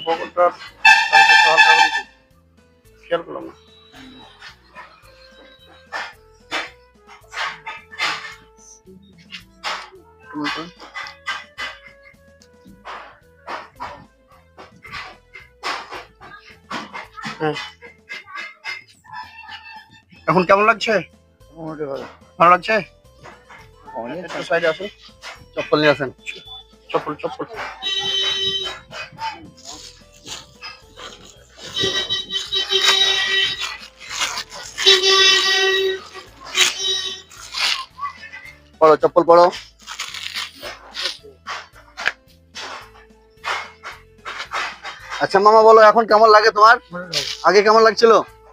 বগলটার হালকা করে খেয়াল করলাম না। এখন কেমন লাগছে? ভালো লাগছে? একটু সাইডে আসুন, চপ্পল নিয়ে আসেন। চপ্পল পড়ো, চপ্পল পড়ো। আচ্ছা মামা বলো, এখন কেমন লাগে তোমার? আগে কেমন লাগছিল?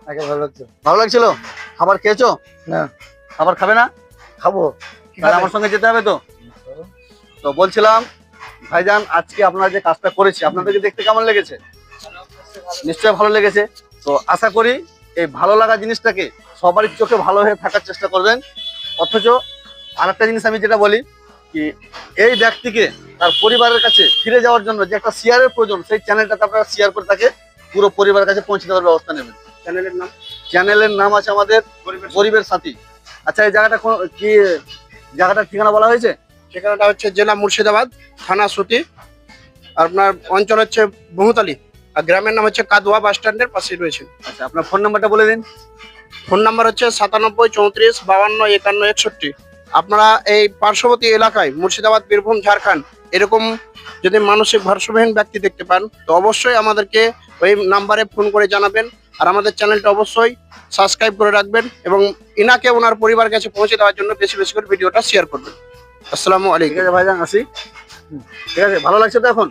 আগে ভালো লাগছে। ভালো লাগছিল। খাবার খেয়েছো? না। খাবার খাবে না? খাবো। তাহলে আমার সঙ্গে যেতে হবে তো। তো বলছিলাম ভাইজান, আজকে আপনারা যে কাজটা করেছি আপনাদেরকে দেখতে কেমন লেগেছে? নিশ্চয়ই ভালো লেগেছে। তো আশা করি এই ভালো লাগা জিনিসটাকে সবারই চোখে ভালো হয়ে থাকার চেষ্টা করবেন। অথচ আরেকটা জিনিস আমি যেটা বলি কি, এই ব্যক্তিকে তার পরিবারের কাছে ফিরে যাওয়ার জন্য যে একটা শেয়ারের প্রয়োজন, সেই চ্যানেলটাতে আপনারা শেয়ার করে তাকে পুরো পরিবারের কাছে পৌঁছে দেওয়ার ব্যবস্থা নেবেন। চ্যানেলের নাম আছে আমাদের গরিবের সাথী। আচ্ছা, এই জায়গাটা কি জায়গাটার ঠিকানা বলা হয়েছে? ঠিকানাটা হচ্ছে জেলা মুর্শিদাবাদ, থানা সুতি, আপনার অঞ্চল হচ্ছে বহুতালি, আর গ্রামের নাম হচ্ছে কাদুয়া, বাস স্ট্যান্ডের পাশে রয়েছে। আচ্ছা, আপনার ফোন নাম্বারটা বলে দিন। ফোন নাম্বার হচ্ছে 97 34 52 51 61। আপনারা এই পার্শ্ববর্তী এলাকায় মুর্শিদাবাদ, বীরভূম, ঝাড়খণ্ড এরকম যদি মানসিক ভারসাম্যহীন ব্যক্তি দেখতে পান তো অবশ্যই আমাদেরকে ওই নাম্বারে ফোন করে জানাবেন। আর আমাদের চ্যানেলটা অবশ্যই সাবস্ক্রাইব করে রাখবেন এবং ইনাকে ওনার পরিবার কাছে পৌঁছে দেওয়ার জন্য বেশি বেশি করে ভিডিওটা শেয়ার করবেন। আসসালামু ঠিক আলাইকুম। আছে ভাইজান, আসি। ঠিক আছে, ভালো লাগছে তো এখন?